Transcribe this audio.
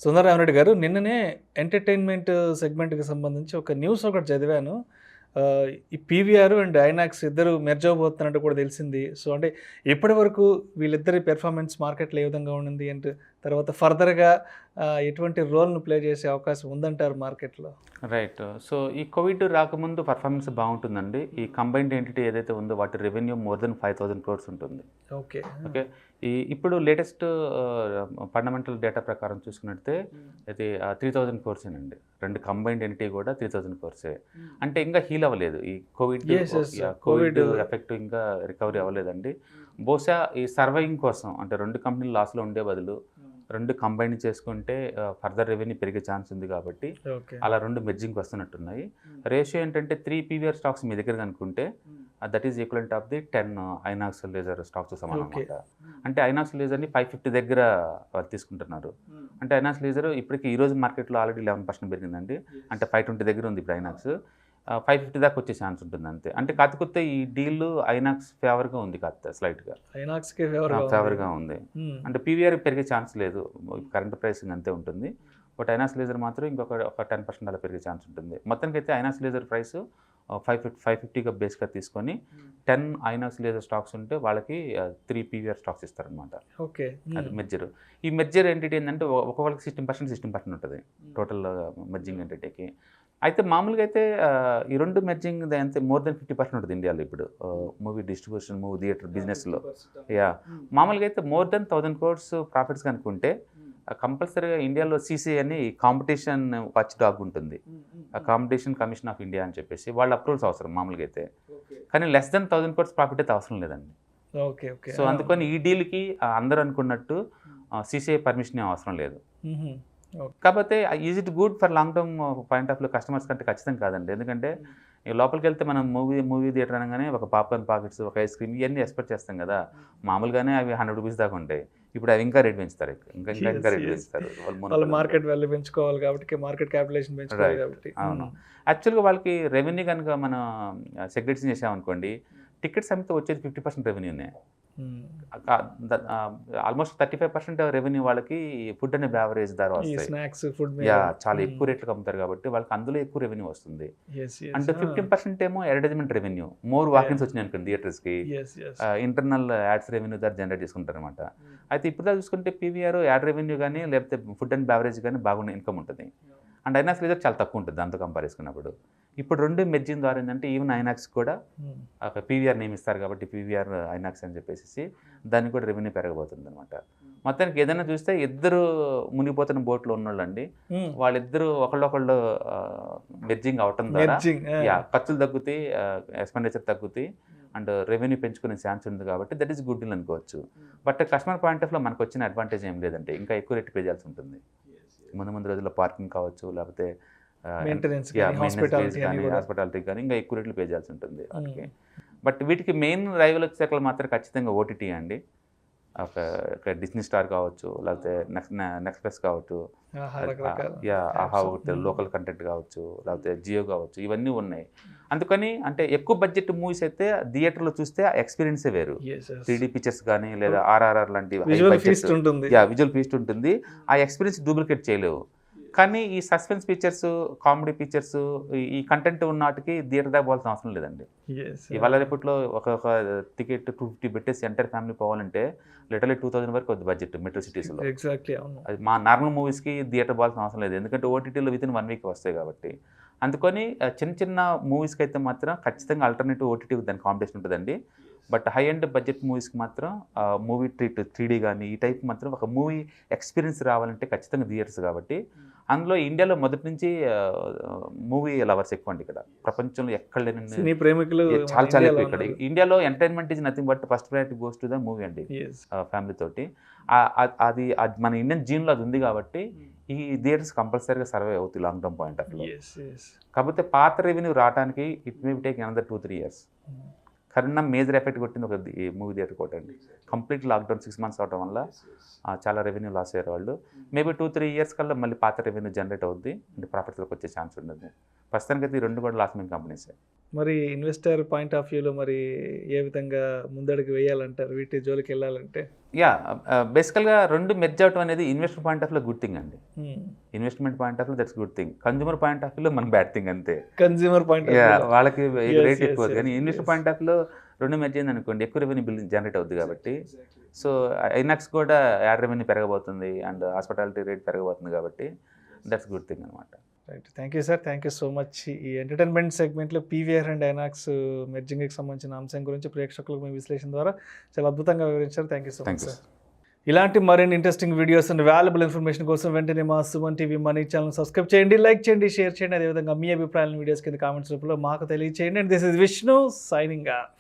సుందర రామ్ రెడ్డి గారు, నిన్ననే ఎంటర్టైన్మెంట్ సెగ్మెంట్‌కి సంబంధించి ఒక న్యూస్ ఒకటి చదివాను. ఈ పీవీఆర్ అండ్ ఐనాక్స్ ఇద్దరు మెర్జ్ అవ్వబోతున్నట్టు కూడా తెలిసింది. సో, అంటే ఇప్పటివరకు వీళ్ళిద్దరి పెర్ఫార్మెన్స్ మార్కెట్‌లో ఏ విధంగా ఉండింది? అండ్ తర్వాత ఫర్దర్‌గా ఎటువంటి రోల్‌ను ప్లే చేసే అవకాశం ఉందంటారు మార్కెట్‌లో? రైట్. సో, ఈ కోవిడ్ రాకముందు పర్ఫార్మెన్స్ బాగుంటుందండి. ఈ కంబైన్డ్ ఎంటిటీ ఏదైతే ఉందో వాటి రెవెన్యూ మోర్ దెన్ 5,000 క్రోర్స్ ఉంటుంది. ఓకే. ఓకే. ఇప్పుడు లేటెస్ట్ ఫండమెంటల్ డేటా ప్రకారం చూసుకున్నట్టే ఇది 3,000 క్రోర్సేనండి. రెండు కంబైన్డ్ ఎంటిటీ కూడా 3,000 క్రోర్సే. అంటే ఇంకా హీల్ అవ్వలేదు. ఈ కోవిడ్ ఎఫెక్ట్ ఇంకా రికవరీ అవ్వలేదండి. బహుశా ఈ సర్వైవింగ్ కోసం అంటే 2 కంపెనీలు లాస్‌లో ఉండే బదులు 2 కంబైన్ చేసుకుంటే ఫర్దర్ రెవెన్యూ పెరిగే ఛాన్స్ ఉంది కాబట్టి అలా 2 మెర్జింగ్‌కి వస్తున్నట్టున్నాయి. రేషియో ఏంటంటే 3 పీవీఆర్ స్టాక్స్ మీ దగ్గర కనుక్కుంటే that is equivalent of the 10 INOX laser stocks సమానం అన్నమాట. అంటే ఐనాక్స్ లేజర్ని 550 దగ్గర తీసుకుంటున్నారు. అంటే ఐనాక్స్ లేజర్ ఇప్పటికి ఈ రోజు మార్కెట్లో ఆల్రెడీ 11% పెరిగిందండి. అంటే 520 దగ్గర ఉంది ఇప్పుడు ఐనాక్స్. 550 దాకా వచ్చే ఛాన్స్ ఉంటుంది అంతే. అంటే కాకపోతే ఈ డీల్ ఐనాక్స్ ఫేవర్గా ఉంది కాస్త స్లైట్గా. ఐనాక్స్‌కి ఫేవర్గా ఉంది. అంటే పీవీఆర్ పెరిగే ఛాన్స్ లేదు. కరెంట్ ప్రైసింగ్ అంతే ఉంటుంది. బట్ ఐనాక్స్ లేజర్ మాత్రం ఇంకొక 10% అలా పెరిగే ఛాన్స్ ఉంటుంది. మొత్తానికైతే ఐనాక్స్ లేజర్ ప్రైస్ 550గా బేస్గా తీసుకొని 10 ఐనాక్స్ లేజర్ స్టాక్స్ ఉంటే వాళ్ళకి 3 పీవీఆర్ స్టాక్స్ ఇస్తారనమాట. ఓకే. అది మెర్జర్. ఈ మెర్జర్ ఎంటిటీ ఏంటంటే ఒక్కొక్కరికి 16% ఉంటుంది టోటల్ మెర్జింగ్ ఎంటిటీకి. అయితే మామూలుగా అయితే ఈ 2 మెర్జింగ్ అంతే మోర్ దెన్ 50% ఉంటుంది ఇండియాలో ఇప్పుడు మూవీ డిస్ట్రిబ్యూషన్, మూవీ థియేటర్ బిజినెస్లో. మామూలుగా అయితే మోర్ దెన్ 1,000 క్రోర్స్ ప్రాఫిట్స్ కనుక్కుంటే కంపల్సరీగా ఇండియాలో సీసీఐ అని కాంపిటీషన్ వాచ్ డాగ్ ఉంటుంది. కాంపిటీషన్ కమిషన్ ఆఫ్ ఇండియా అని చెప్పేసి వాళ్ళ అప్రూవల్స్ అవసరం మామూలుగా అయితే. కానీ లెస్ దెన్ 1,000 క్రోర్స్ ప్రాఫిట్ అయితే అవసరం లేదండి. సో అందుకని ఈ డీల్కి అందరూ అనుకున్నట్టు సీసీఐ పర్మిషన్ ఏం అవసరం లేదు. కాకపోతే is it good for long term point of view customers కంటే ఖచ్చితంగా కాదండి. ఎందుకంటే లోపలికి వెళ్తే మనం మూవీ థియేటర్ అనగానే ఒక పాప్కార్న్ పాకెట్స్, ఒక ఐస్ క్రీమ్ ఇవన్నీ ఎక్స్పెక్ట్ చేస్తాం కదా. మామూలుగానే అవి 100 రూపీస్ దాకా ఉంటాయి. ఇప్పుడు అవి ఇంకా రేట్ పెంచుతారు. ఇంకా రేట్ పెంచుతారు. వాళ్ళు మార్కెట్ వాల్యూ పెంచుకోవాలి కాబట్టి, మార్కెట్ క్యాపిటలైజేషన్ పెంచుకోవాలి కాబట్టి. అవును. యాక్చువల్గా వాళ్ళకి రెవెన్యూ కనుక మనం సెగ్రిగేషన్ చేసామనుకోండి, టికెట్స్ అమ్మితే వచ్చేది 50% రెవెన్యూనే. ఆల్మోస్ట్ 35% రెవెన్యూ వాళ్ళకి ఫుడ్ అండ్ బెవరేజ్ ద్వారా వస్తాయి. చాలా ఎక్కువ రేట్లకు అమ్ముతారు కాబట్టి వాళ్ళకి అందులో ఎక్కువ రెవెన్యూ వస్తుంది. అంటే 15% ఏమో అడ్వర్టైజ్మెంట్ రెవెన్యూ, మోర్ వాకిన్స్ వచ్చినాయి అనుకోండి థియేటర్స్కి, ఇంటర్నల్ యాడ్స్ రెవెన్యూ ద్వారా జనరేట్ చేసుకుంటారు అనమాట. అయితే ఇప్పుడు చూసుకుంటే పీవీఆర్ యాడ్ రెవెన్యూ కానీ లేకపోతే ఫుడ్ అండ్ బెవరేజ్ కానీ బాగున్న ఇన్కమ్ ఉంటుంది. అండ్ ఐనాక్స్ లేజర్ చాలా తక్కువ ఉంటుంది దాంతో కంపేర్ చేసుకున్నప్పుడు. ఇప్పుడు 2 మెర్జింగ్ ద్వారా ఏంటంటే ఈవెన్ ఐనాక్స్ కూడా ఒక పీవీఆర్ నేమ్ ఇస్తారు కాబట్టి పీవీఆర్ ఐనాక్స్ అని చెప్పేసి దానికి కూడా రెవెన్యూ పెరగబోతుంది అనమాట. మొత్తానికి ఏదైనా చూస్తే ఇద్దరు మునిగిపోతున్న బోట్లో ఉన్నోళ్ళండి, వాళ్ళిద్దరూ ఒకళ్ళొకళ్ళు మెర్జింగ్ అవటం ద్వారా ఖర్చులు తగ్గుతాయి, ఎక్స్పెండిచర్ తగ్గుతాయి అండ్ రెవెన్యూ పెంచుకునే ఛాన్స్ ఉంది కాబట్టి దట్ ఈస్ గుడ్ డీల్ అనుకోవచ్చు. బట్ కస్టమర్ పాయింట్ ఆఫ్ లో మనకు వచ్చిన అడ్వాంటేజ్ ఏం లేదంటే ఇంకా ఎక్కువ రేట్ పే చేయాల్సి ఉంటుంది. ముందు రోజుల్లో పార్కింగ్ కావచ్చు, లేకపోతే హాస్పిటాలిటీ కానీ ఇంకా ఎక్కువ రేట్లు పే చేయాల్సి ఉంటుంది వాళ్ళకి. బట్ వీటికి మెయిన్ రైవల్ వచ్చేసరికి మాత్రం ఖచ్చితంగా ఓటీటీ అండి. ఒక డిస్నీ స్టార్ కావచ్చు, లేకపోతే నెక్స్ప్రెస్ కావచ్చు, ఆహా లోకల్ కంటెంట్ కావచ్చు, లేకపోతే జియో కావచ్చు, ఇవన్నీ ఉన్నాయి. అందుకని అంటే ఎక్కువ బడ్జెట్ మూవీస్ అయితే థియేటర్లో చూస్తే ఆ ఎక్స్పీరియన్సే వేరు. 3D పిక్చర్స్ కానీ లేదా RRR లాంటి విజువల్ ఫీస్ట్ ఉంటుంది. ఆ ఎక్స్పీరియన్స్ డూప్లికేట్ చేయలేవు. కానీ ఈ సస్పెన్స్ పిక్చర్స్, కామెడీ పిక్చర్స్, ఈ కంటెంట్ ఉన్న వాటికి థియేటర్ దాకా పోవాల్సిన అవసరం లేదండి. ఇవాళ రేపట్లో ఒక టికెట్ 250 పెట్టేసి ఎంటైర్ ఫ్యామిలీ పోవాలంటే లిటరలీ 2,000 వరకు వద్దు బడ్జెట్ మెట్రో సిటీస్లో. అది మా నార్మల్ మూవీస్కి థియేటర్ పోవాల్సిన అవసరం లేదు, ఎందుకంటే ఓటీటీలో వితిన్ 1 వీక్ వస్తాయి కాబట్టి. అందుకని చిన్న మూవీస్కి అయితే మాత్రం ఖచ్చితంగా ఆల్టర్నేటివ్ ఓటీటీ దాని కాంపిటీషన్ ఉంటుందండి. బట్ హై అండ్ బడ్జెట్ మూవీస్కి మాత్రం మూవీ ట్రీట్ 3D కానీ ఈ టైప్ మాత్రం ఒక మూవీ ఎక్స్పీరియన్స్ రావాలంటే ఖచ్చితంగా థియేటర్స్ కాబట్టి. అందులో ఇండియాలో మొదటి నుంచి మూవీ లవర్స్ ఎక్కువ అండి ఇక్కడ. ప్రపంచంలో ఎక్కడ లేని ప్రేమికులు చాలా ఎక్కువ ఇక్కడ. ఇండియాలో entertainment is nothing but first priority goes to the movie అండి. ఫ్యామిలీ తోటి అది మన ఇండియన్ జీన్లో అది ఉంది కాబట్టి ఈ థియేటర్స్ కంపల్సరీగా సర్వే అవుతాయి long term point of view. కాకపోతే పాత రెవెన్యూ రావడానికి it may take another 2-3 years. Corona major effect కొట్టింది ఒక మూవీ థియేటర్ కొట్టండి. కంప్లీట్ లాక్డౌన్ 6 months అవడం వల్ల చాలా రెవెన్యూ లాస్ అయ్యారు వాళ్ళు. మేబీ 2-3 years కల్లా మళ్ళీ పాత రెవెన్యూ జనరేట్ అవుద్ది, అంటే ప్రాఫిట్స్లోకి వచ్చే ఛాన్స్ ఉంటుంది. ప్రస్తుతానికి అయితే ఈ 2 కూడా లాస్ మేకింగ్ కంపెనీసే. మరి ఇన్వెస్టర్ పాయింట్ ఆఫ్ వ్యూలో మరి ఏ విధంగా ముందడుగు వేయాలంటారు వీటి జోలికి వెళ్ళాలంటే? యా బేసికల్గా రెండు మెర్జ్ అవటం అనేది ఇన్వెస్టర్ పాయింట్ ఆఫ్ లో గుడ్ థింగ్ అండి. ఇన్వెస్ట్మెంట్ పాయింట్ ఆఫ్ లో that's good thing. Consumer point of లో మనకు బ్యాడ్ థింగ్ అంతే. కన్జ్యూమర్ పాయింట్ ఆఫ్ యా వ్యూలో వాళ్ళకి Yes, రేట్ yes, ఎక్కువ yes, కానీ ఇన్వెస్టర్ yes. పాయింట్ ఆఫ్ లో రెండు మెర్జ్ అయింది అనుకోండి ఎక్కువ రెవెన్యూ బిల్ జనరేట్ అవుద్ది కాబట్టి. సో ఐనాక్స్ కూడా యాడ్ రెవెన్యూ పెరగబోతుంది అండ్ హాస్పిటాలిటీ రేట్ పెరగబోతుంది కాబట్టి దట్స్ గుడ్ థింగ్ అనమాట. Right. Thank you sir. Thank you so much. ఈ ఎంటర్టైన్మెంట్ సెగ్మెంట్లో పీవీఆర్ అండ్ ఐనాక్స్ మెర్జింగ్కి సంబంధించిన అంశం గురించి ప్రేక్షకులకు మీ విశ్లేషణ ద్వారా చాలా అద్భుతంగా వివరించారు. Thank you so much thank you. Sir. ఇలాంటి మరిన్ని interesting videos and valuable information కోసం వెంటనే మా Suman TV money channel subscribe చేయండి, లైక్ చేయండి, షేర్ చేయండి. అదేవిధంగా మీ అభిప్రాయాలను వీడియోస్ కింద కామెంట్స్ రూపంలో మాకు తెలియజేయండి. And this is Vishnu signing off.